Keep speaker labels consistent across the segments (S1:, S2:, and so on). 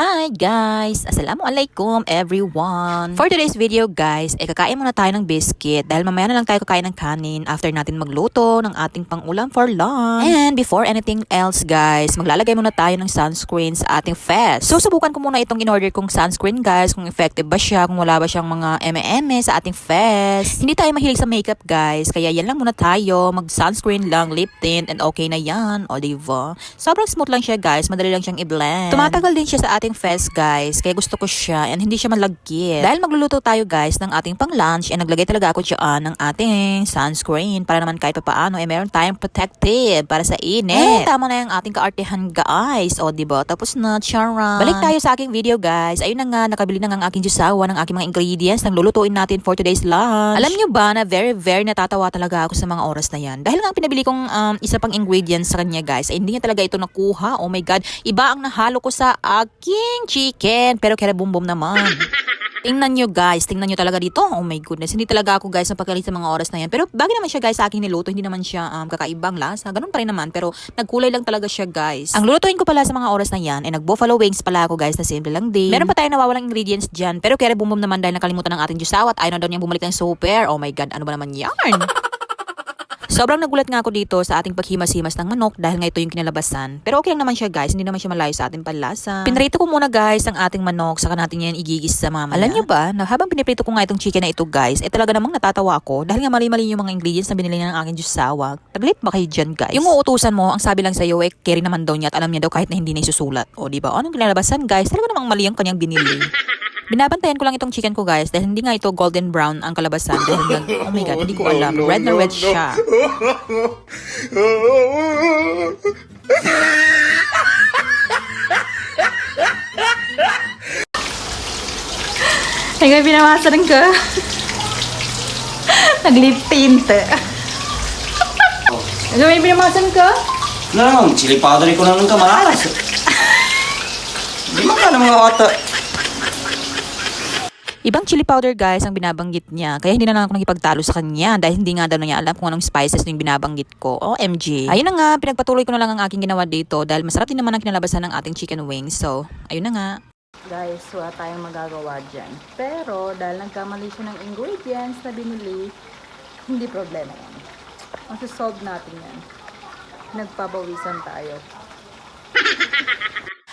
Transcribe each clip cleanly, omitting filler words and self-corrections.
S1: Hi guys! Assalamualaikum everyone! For today's video guys, kakain muna tayo ng biscuit dahil mamaya na lang tayo kakain ng kanin after natin magluto ng ating pangulam for lunch. And before anything else guys, maglalagay muna tayo ng sunscreen sa ating face. So subukan ko muna itong in-order kong sunscreen guys, kung effective ba siya, kung wala ba siyang mga MM sa ating face. Hindi tayo mahilig sa makeup guys, kaya yan lang muna tayo, mag-sunscreen lang, lip tint, and okay na yan. O diba? Sobrang smooth lang siya guys, madali lang siyang i-blend. Tumatagal din siya sa ating face guys, kaya gusto ko siya and hindi siya malagkit. Dahil magluluto tayo guys ng ating pang lunch, naglagay talaga ako dyan ng ating sunscreen para naman kahit paano meron tayong protective para sa init. Tama na yung ating kaartehan guys. O diba? Tapos na, chara. Balik tayo sa aking video guys. Ayun na nga, nakabili na nga ang aking jusawa ng aking mga ingredients ng lulutuin natin for today's lunch. Alam nyo ba na very natatawa talaga ako sa mga oras na yan. Dahil nga pinabili kong isa pang ingredients sa kanya guys, ay hindi niya talaga ito nakuha. Oh my god, iba ang nahalo ko sa aking chicken, pero kaya bum naman. Tingnan nyo guys, tingnan nyo talaga dito. Oh my goodness, hindi talaga ako guys napakalit sa mga oras na yan. Pero bagay naman siya guys sa aking niluto, hindi naman siya kakaibang lasa. Ganun pa rin naman, pero nagkulay lang talaga siya guys. Ang lulutuin ko pala sa mga oras na yan, nag-buffalo wings pala ako guys, na simple lang din. Meron pa tayong nawawalang ingredients dyan, pero kaya bum naman dahil nakalimutan ng ating jusawa at ayaw na daw niyang bumalik ng super. Oh my god, ano ba naman yan? Sobrang nagulat nga ako dito sa ating paghimas-himas ng manok dahil nga ito yung kinalabasan. Pero okay lang naman siya guys, hindi naman siya malayo sa ating panlasa. Pinrito ko muna guys ang ating manok, saka natin yan igigis sa mamaya. Alam nyo ba, na habang piniprito ko nga itong chicken na ito guys, talaga namang natatawa ako dahil nga mali-mali yung mga ingredients na binili niya ng aking jusawa. Taglit ba kayo dyan guys? Yung uutusan mo, ang sabi lang sa'yo carry naman daw niya at alam niya daw kahit na hindi na isusulat. O diba? Anong kinalabasan guys? Talaga namang mali ang kanyang binili. Binabantayan ko lang itong chicken ko guys dahil hindi nga ito golden brown ang kalabasan dahil oh my god, hindi ko alam, red na red siya.
S2: Ay, pinamasaran ka. Naglip tint. Ano may pinamasaran ka?
S3: No, chili powder ko naman ka malakas. Di maka ng mga ata.
S1: Ibang chili powder guys ang binabanggit niya. Kaya hindi na lang ako nakipagtalo sa kanya dahil hindi nga daw niya alam kung anong spices yung binabanggit ko. OMG. Ayun na nga, pinagpatuloy ko na lang ang aking ginawa dito dahil masarap din naman ang kinalabasan ng ating chicken wings. So, ayun na nga.
S2: Guys, wala tayong magagawa dyan. Pero, dahil nagkamali siya ng ingredients na binili, hindi problema yan. Masasolve natin yan. Nagpabawisan tayo.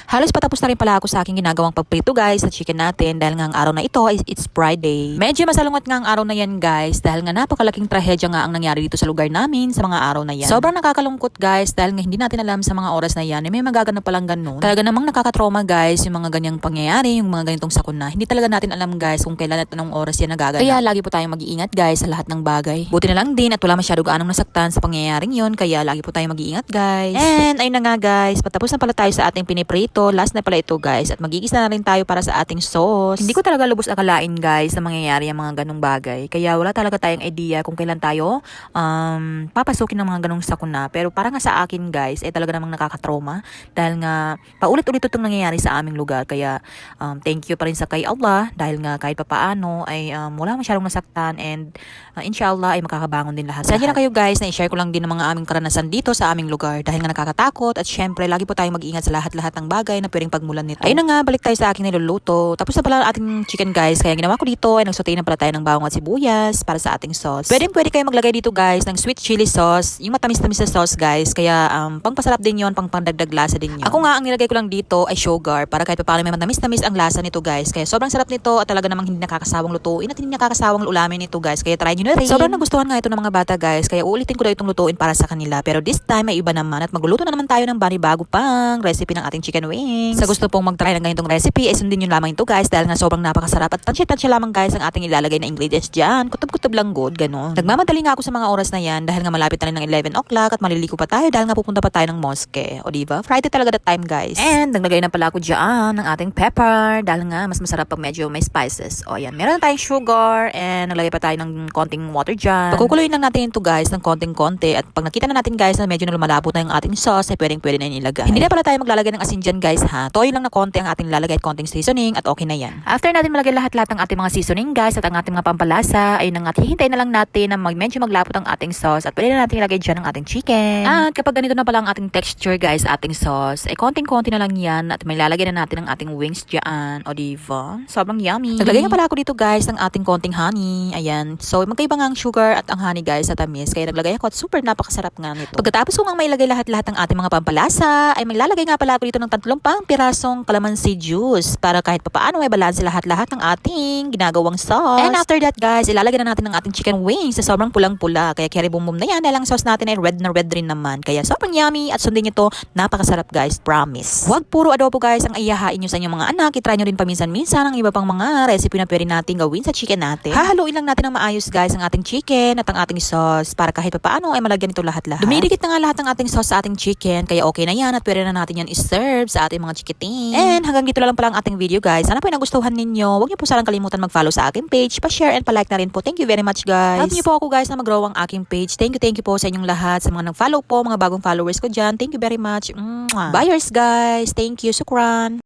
S1: Halos patapos na rin pala ako sa aking ginagawang pagprito guys sa chicken natin dahil nga ang araw na ito is it's Friday. Medyo masalungat nga ang araw na yan guys dahil nga napakalaking trahedya nga ang nangyari dito sa lugar namin sa mga araw na yan. Sobrang nakakalungkot guys dahil nga hindi natin alam sa mga oras na yan may magaganap palang ganun. Talaga namang nakakatrauma guys yung mga ganyang pangyayari, yung mga ganitong sakuna. Hindi talaga natin alam guys kung kailan at anong oras yan nagaganap. Kaya lagi po tayong mag-iingat guys sa lahat ng bagay. Buti na lang din at wala masyado gaanong nasaktan sa pangyayaring yon, kaya lagi po tayong mag-iingat guys. And ayun na nga guys, patapos na pala tayo sa ating piniprito. Last na pala ito guys at magigisa na rin tayo para sa ating sauce. Hindi ko talaga lubos akalain guys na mangyayari ang mga ganong bagay. Kaya wala talaga tayong idea kung kailan tayo papasukin ng mga ganong sakuna. Pero para nga sa akin guys talaga namang nakakatrauma dahil nga paulit-ulit itong nangyayari sa aming lugar. Kaya thank you pa rin sa kay Allah dahil nga kahit papaano ay wala masyadong nasaktan and inshallah ay makakabangon din lahat. Sadya na kayo guys na i-share ko lang din ang mga aming karanasan dito sa aming lugar dahil nga nakakatakot at syempre lagi po tayong mag-ingat sa lahat-lahat ng bagay na pwedeng pagmulan nito. Ayun na nga, balik tayo sa aking niluluto. Tapos na pala ang ating chicken guys. Kaya ginawa ko dito ay nagsaute na pala tayo ng bawang at sibuyas para sa ating sauce. Pwede kayo maglagay dito guys ng sweet chili sauce. Yung matamis-tamis na sauce guys. Kaya pangpasarap din yon, pangpandagdag lasa din yun. Ako nga, ang nilagay ko lang dito ay sugar para kahit paano may matamis-tamis ang lasa nito guys. Kaya sobrang sarap nito at talaga namang hindi nakakasawang lutuin at hindi nakakasawang ulamin nito guys. Kaya try nyo na rin. Sobrang nagustuhan nga ito ng mga bata guys. Kaya uulitin ko daw itong lutuin para sa kanila. Pero this time ay iba naman at magluluto na naman tayo ng bago pang recipe ng ating chicken wings. Sa gusto pong mag-try ng ganitong recipe, sundin nyo lamang ito guys dahil nga sobrang napakasarap at tansya lamang guys ang ating ilalagay na ingredients dyan. Kutob-kutob lang good, gano'n. Nagmamadali nga ako sa mga oras na yan dahil nga malapit na rin ng 11 o'clock at maliliko pa tayo dahil nga pupunta pa tayo ng mosque. O diba? Friday talaga that time guys. And naglagay na pala ako dyan ng ating pepper dahil nga mas masarap pag medyo may spices. O yan, meron na tayong sugar and naglagay pa tayo ng konting water dyan. Pagkukuluin lang natin ito guys ng konting-konti at pag nakita na natin guys na medyo na lumalapot na yung ating sauce ay pwedeng na inilagay. Hindi na pala tayo maglalagay ng asin dyan guys guys ha. Toyo lang na konti ang ating lalagay at konting seasoning at okay na yan. After natin malagay lahat-lahat ng ating mga seasoning guys at ang ating mga pampalasa, ay nang at hihintayin na lang natin na medyo maglapot ang ating sauce at pwede na natin ilagay dyan ang ating chicken. At kapag ganito na pala ang ating texture guys, ating sauce, ay konting-konti na lang yan at may lalagay na natin ang ating wings dyan. O diba? Sobrang yummy. Naglagay nga pala ako dito guys ng ating konting honey. Ayan. So magkaiba nga ang sugar at ang honey guys sa tamis. Kaya naglagay ako at super napakasarap nga nito. Pagkatapos ko nga mailagay lahat-lahat ng ating mga pampalasa, ay maglalagay nga pala ako dito ng 3 pang pirasong calamansi juice para kahit papaano ay balanse lahat-lahat ng ating ginagawang sauce. And after that guys, ilalagay na natin ang ating chicken wings sa sobrang pulang-pula. Kaya carry boom boom na yan dahil ang sauce natin ay red na red rin naman. Kaya sobrang yummy at sundin nyo to. Napakasarap guys, promise. Huwag puro adobo guys ang iyahain nyo sa inyong mga anak. I-try nyo rin paminsan-minsan ang iba pang mga recipe na pwede natin gawin sa chicken natin. Hahaluin lang natin ng maayos guys ang ating chicken at ang ating sauce para kahit papaano ay malagyan ito lahat-lahat. Dumidikit na nga lahat ng ating sauce sa ating chicken kaya okay na yan at pwede na natin yan i-serve sa ating mga chikiting. And hanggang dito lang pala ang ating video guys. Sana po ay nagustuhan ninyo. Huwag niyo po sanang kalimutan mag-follow sa aking page, pa-share and pa-like na rin po. Thank you very much guys. Help niyo po ako guys na mag-grow ang aking page. Thank you po sa inyong lahat, sa mga nag-follow po, mga bagong followers ko dyan. Thank you very much. Buyers guys. Thank you. Sukran.